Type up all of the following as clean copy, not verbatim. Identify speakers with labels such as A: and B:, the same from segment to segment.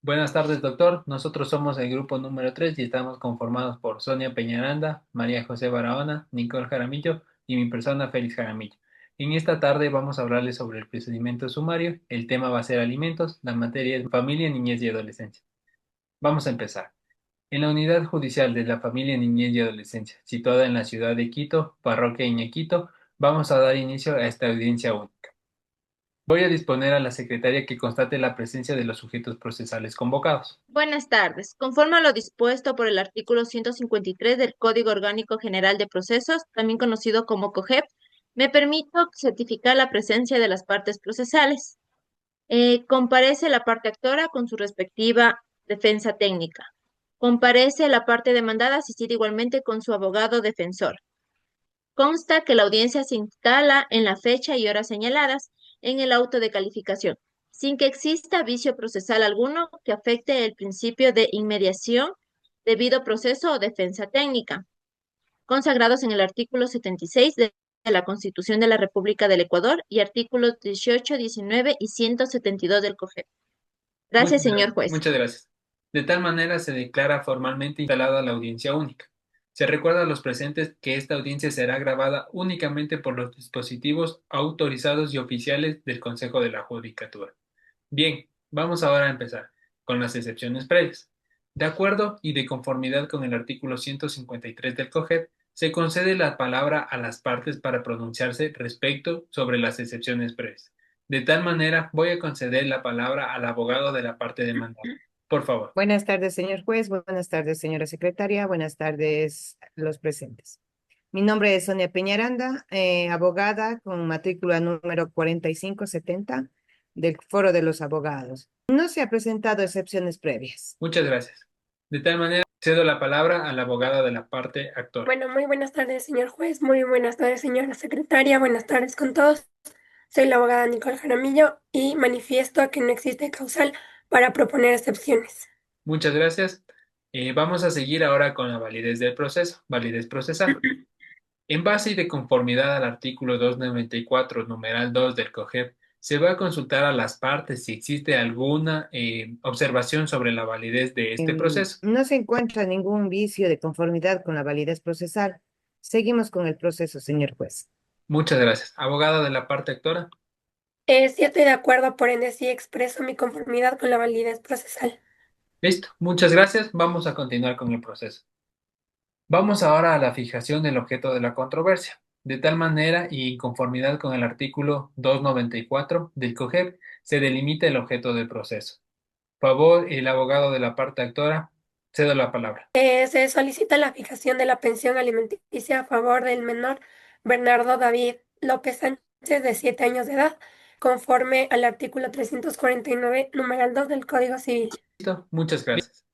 A: Buenas tardes, doctor. Nosotros somos el grupo número 3 y estamos conformados por Sonia Peñaranda, María José Barahona, Nicole Jaramillo y mi persona Félix Jaramillo. En esta tarde vamos a hablarles sobre el procedimiento sumario. El tema va a ser alimentos, la materia es familia, niñez y adolescencia. Vamos a empezar. En la Unidad Judicial de la Familia, Niñez y Adolescencia, situada en la ciudad de Quito, parroquia Iñequito, vamos a dar inicio a esta audiencia única. Voy a disponer a la secretaria que constate la presencia de los sujetos procesales convocados.
B: Buenas tardes. Conforme a lo dispuesto por el artículo 153 del Código Orgánico General de Procesos, también conocido como COGEP, me permito certificar la presencia de las partes procesales. Comparece la parte actora con su respectiva defensa técnica. Comparece la parte demandada asistida igualmente con su abogado defensor. Consta que la audiencia se instala en la fecha y hora señaladas en el auto de calificación, sin que exista vicio procesal alguno que afecte el principio de inmediación, debido proceso o defensa técnica, consagrados en el artículo 76 de la Constitución de la República del Ecuador y artículos 18, 19 y 172 del COGEP. Gracias, señor juez.
A: Muchas gracias. De tal manera se declara formalmente instalada la audiencia única. Se recuerda a los presentes que esta audiencia será grabada únicamente por los dispositivos autorizados y oficiales del Consejo de la Judicatura. Bien, vamos ahora a empezar con las excepciones previas. De acuerdo y de conformidad con el artículo 153 del COGEP, se concede la palabra a las partes para pronunciarse respecto sobre las excepciones previas. De tal manera, voy a conceder la palabra al abogado de la parte demandada. Por favor.
C: Buenas tardes, señor juez. Buenas tardes, señora secretaria. Buenas tardes, los presentes. Mi nombre es Sonia Peñaranda, abogada con matrícula número 4570 del Foro de los Abogados. No se ha presentado excepciones previas.
A: Muchas gracias. De tal manera, cedo la palabra al abogado de la parte actora.
D: Bueno, muy buenas tardes, señor juez. Muy buenas tardes, señora secretaria. Buenas tardes con todos. Soy la abogada Nicole Jaramillo y manifiesto que no existe causal para proponer excepciones.
A: Muchas gracias. Vamos a seguir ahora con la validez del proceso, validez procesal. En base y de conformidad al artículo 294, numeral 2 del COGEP, se va a consultar a las partes si existe alguna observación sobre la validez de este proceso.
C: No se encuentra ningún vicio de conformidad con la validez procesal. Seguimos con el proceso, señor juez.
A: Muchas gracias. Abogada de la parte actora.
D: Sí estoy de acuerdo, por ende sí expreso mi conformidad con la validez procesal.
A: Listo. Muchas gracias. Vamos a continuar con el proceso. Vamos ahora a la fijación del objeto de la controversia. De tal manera y en conformidad con el artículo 294 del COGEP, se delimita el objeto del proceso. Favor, el abogado de la parte actora, cedo la palabra.
D: Se solicita la fijación de la pensión alimenticia a favor del menor Bernardo David López Sánchez, de 7 años de edad, conforme al artículo 349, numeral 2 del Código Civil.
A: Listo, muchas gracias.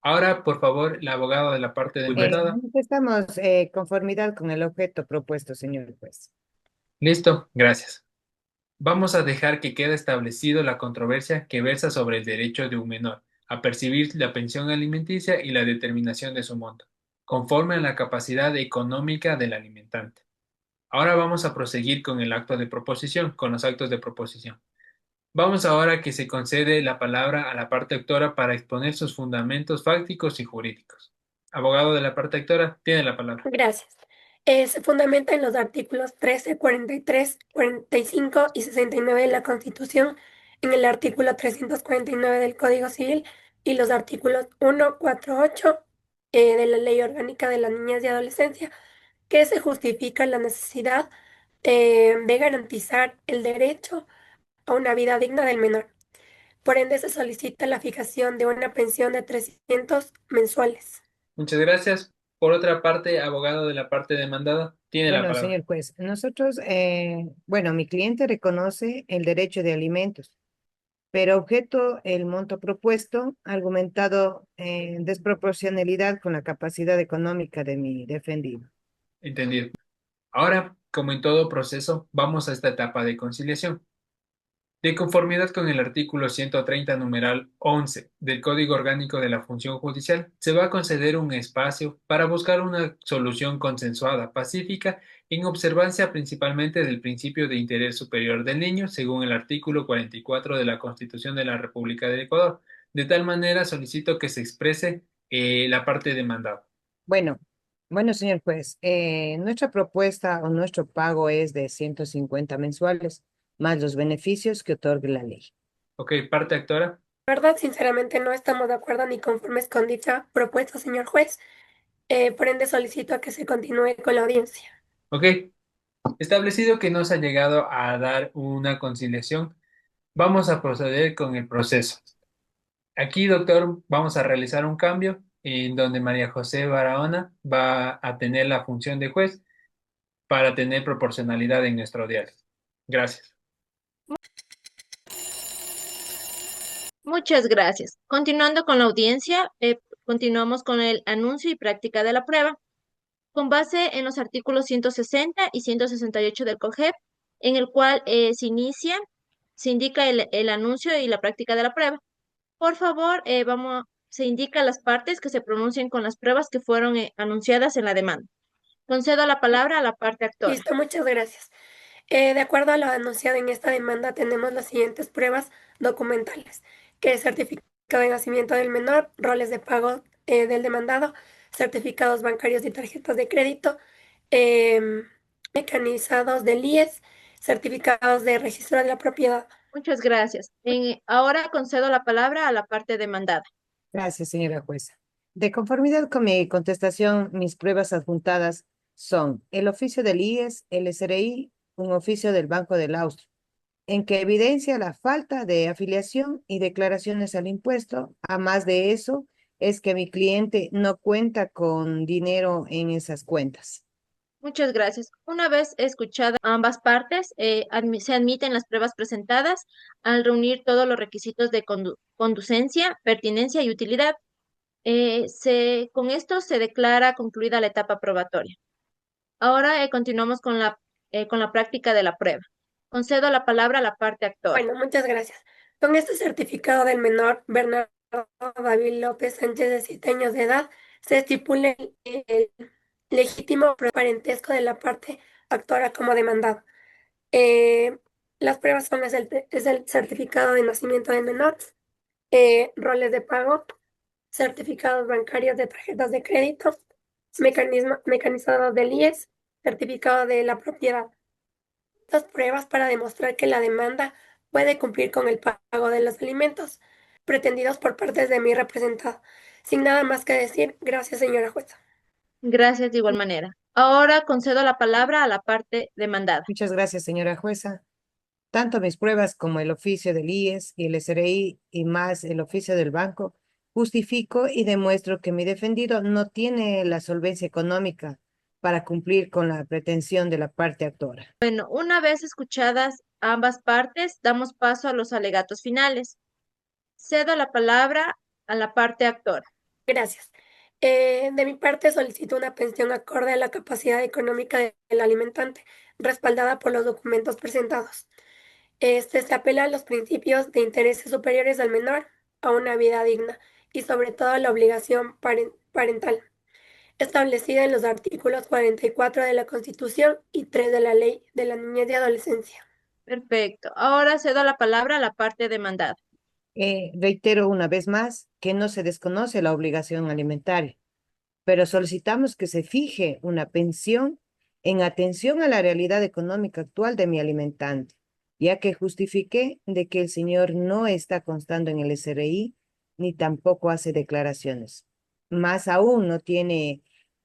A: Ahora, por favor, el abogado de la parte demandada.
C: Manifestamos conformidad con el objeto propuesto, señor juez.
A: Listo, gracias. Vamos a dejar que quede establecido la controversia que versa sobre el derecho de un menor a percibir la pensión alimenticia y la determinación de su monto, conforme a la capacidad económica del alimentante. Ahora vamos a proseguir con el acto de proposición, con los actos de proposición. Vamos ahora a que se concede la palabra a la parte actora para exponer sus fundamentos fácticos y jurídicos. Abogado de la parte actora, tiene la palabra.
D: Gracias. Se fundamenta en los artículos 13, 43, 45 y 69 de la Constitución, en el artículo 349 del Código Civil y los artículos 1, 4, 8 de la Ley Orgánica de la Niñez y Adolescencia, que se justifica la necesidad de garantizar el derecho a una vida digna del menor. Por ende, se solicita la fijación de una pensión de 300 mensuales.
A: Muchas gracias. Por otra parte, abogado de la parte demandada, tiene la
C: Bueno,
A: palabra.
C: señor juez, nosotros, mi cliente reconoce el derecho de alimentos, pero objeto el monto propuesto, argumentado en desproporcionalidad con la capacidad económica de mi defendido.
A: Entendido. Ahora, como en todo proceso, vamos a esta etapa de conciliación. De conformidad con el artículo 130, numeral 11 del Código Orgánico de la Función Judicial, se va a conceder un espacio para buscar una solución consensuada, pacífica, en observancia principalmente del principio de interés superior del niño, según el artículo 44 de la Constitución de la República del Ecuador, De tal manera solicito que se exprese la parte demandada.
C: Bueno, bueno, señor juez, nuestra propuesta o nuestro pago es de 150 mensuales, más los beneficios que otorgue la ley.
A: Ok, parte actora.
D: La verdad, sinceramente, no estamos de acuerdo ni conformes con dicha propuesta, señor juez. Por ende, solicito a que se continúe con la audiencia.
A: Ok, establecido que no se ha llegado a dar una conciliación, vamos a proceder con el proceso. Aquí, doctor, vamos a realizar un cambio en donde María José Barahona va a tener la función de juez para tener proporcionalidad en nuestro diálogo. Gracias.
B: Muchas gracias. Continuando con la audiencia, continuamos con el anuncio y práctica de la prueba. Con base en los artículos 160 y 168 del COGEP, en el cual se indica el anuncio y la práctica de la prueba. Por favor, se indica las partes que se pronuncien con las pruebas que fueron anunciadas en la demanda. Concedo la palabra a la parte actora.
D: Listo, muchas gracias. De acuerdo a lo anunciado en esta demanda, tenemos las siguientes pruebas documentales, que es certificado de nacimiento del menor, roles de pago del demandado, certificados bancarios y tarjetas de crédito, em, mecanizados del IES, certificados de registro de la propiedad.
B: Muchas gracias. Ahora concedo la palabra a la parte demandada.
C: Gracias, señora jueza. De conformidad con mi contestación, mis pruebas adjuntadas son el oficio del IES, el SRI, un oficio del Banco del Austro, en que evidencia la falta de afiliación y declaraciones al impuesto. A más de eso, es que mi cliente no cuenta con dinero en esas cuentas.
B: Muchas gracias. Una vez escuchadas ambas partes, se admiten las pruebas presentadas al reunir todos los requisitos de conducencia, pertinencia y utilidad. Con esto se declara concluida la etapa probatoria. Ahora continuamos con la práctica de la prueba. Concedo la palabra a la parte actora.
D: Bueno, muchas gracias. Con este certificado del menor Bernardo David López Sánchez, de 7 años de edad, se estipula el legítimo parentesco de la parte actora como demandado. Eh, las pruebas son es el certificado de nacimiento del menor, roles de pago, certificados bancarios de tarjetas de crédito, mecanizado del IES, certificado de la propiedad. Estas pruebas para demostrar que la demanda puede cumplir con el pago de los alimentos pretendidos por parte de mi representado. Sin nada más que decir, gracias, señora jueza.
B: Gracias de igual manera. Ahora concedo la palabra a la parte demandada.
C: Muchas gracias, señora jueza. Tanto mis pruebas como el oficio del IES y el SRI y más el oficio del banco, justifico y demuestro que mi defendido no tiene la solvencia económica para cumplir con la pretensión de la parte actora.
B: Bueno, una vez escuchadas ambas partes, damos paso a los alegatos finales. Cedo la palabra a la parte actora.
D: Gracias. De mi parte, solicito una pensión acorde a la capacidad económica del alimentante, respaldada por los documentos presentados. Se apela a los principios de intereses superiores al menor, a una vida digna y sobre todo a la obligación parental, establecida en los artículos 44 de la Constitución y 3 de la Ley de la Niñez y Adolescencia.
B: Perfecto. Ahora cedo la palabra a la parte demandada.
C: Reitero una vez más que no se desconoce la obligación alimentaria, pero solicitamos que se fije una pensión en atención a la realidad económica actual de mi alimentante, ya que justifiqué de que el señor no está constando en el SRI ni tampoco hace declaraciones. Más aún no tiene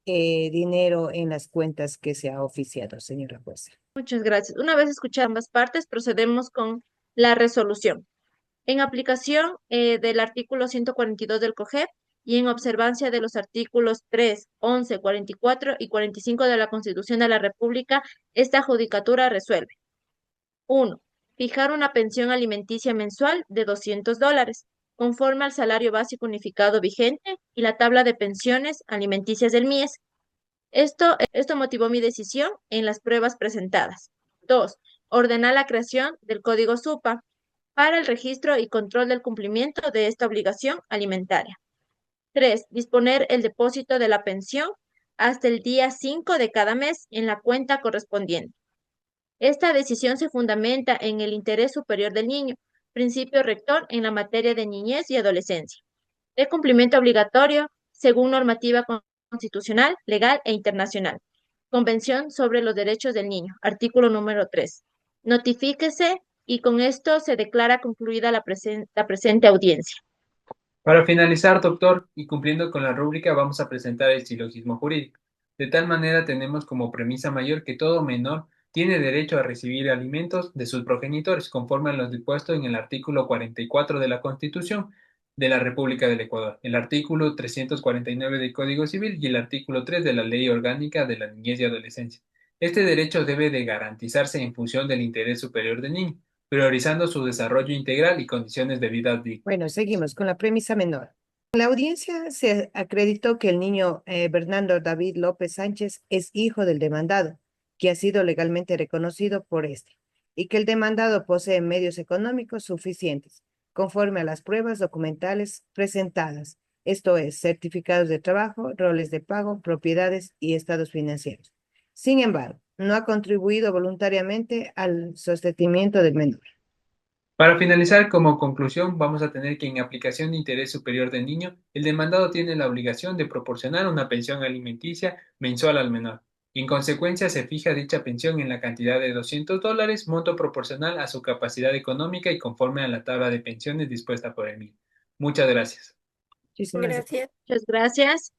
C: dinero en las cuentas que se ha oficiado, señora jueza.
B: Muchas gracias. Una vez escuchadas ambas partes, procedemos con la resolución. En aplicación del artículo 142 del COGEP y en observancia de los artículos 3, 11, 44 y 45 de la Constitución de la República, esta judicatura resuelve. 1. Fijar una pensión alimenticia mensual de $200, conforme al salario básico unificado vigente y la tabla de pensiones alimenticias del MIES. Esto motivó mi decisión en las pruebas presentadas. 2. Ordenar la creación del Código SUPA para el registro y control del cumplimiento de esta obligación alimentaria. 3. Disponer el depósito de la pensión hasta el día 5 de cada mes en la cuenta correspondiente. Esta decisión se fundamenta en el interés superior del niño, principio rector en la materia de niñez y adolescencia, de cumplimiento obligatorio según normativa constitucional, legal e internacional. Convención sobre los Derechos del Niño, artículo número 3. Notifíquese y con esto se declara concluida la presente audiencia.
A: Para finalizar, doctor, y cumpliendo con la rúbrica, vamos a presentar el silogismo jurídico. De tal manera tenemos como premisa mayor que todo menor tiene derecho a recibir alimentos de sus progenitores, conforme a lo dispuesto en el artículo 44 de la Constitución de la República del Ecuador, el artículo 349 del Código Civil y el artículo 3 de la Ley Orgánica de la Niñez y Adolescencia. Este derecho debe de garantizarse en función del interés superior del niño, priorizando su desarrollo integral y condiciones de vida dignas.
C: Bueno, seguimos con la premisa menor. En la audiencia se acreditó que el niño Bernardo David López Sánchez es hijo del demandado, que ha sido legalmente reconocido por este, y que el demandado posee medios económicos suficientes, conforme a las pruebas documentales presentadas, esto es, certificados de trabajo, roles de pago, propiedades y estados financieros. Sin embargo, no ha contribuido voluntariamente al sostenimiento del menor.
A: Para finalizar, como conclusión, vamos a tener que en aplicación de interés superior del niño, el demandado tiene la obligación de proporcionar una pensión alimenticia mensual al menor. Y en consecuencia, se fija dicha pensión en la cantidad de $200, monto proporcional a su capacidad económica y conforme a la tabla de pensiones dispuesta por el mismo. Muchas gracias.
C: Muchísimas gracias.
D: Gracias.
B: Muchas gracias.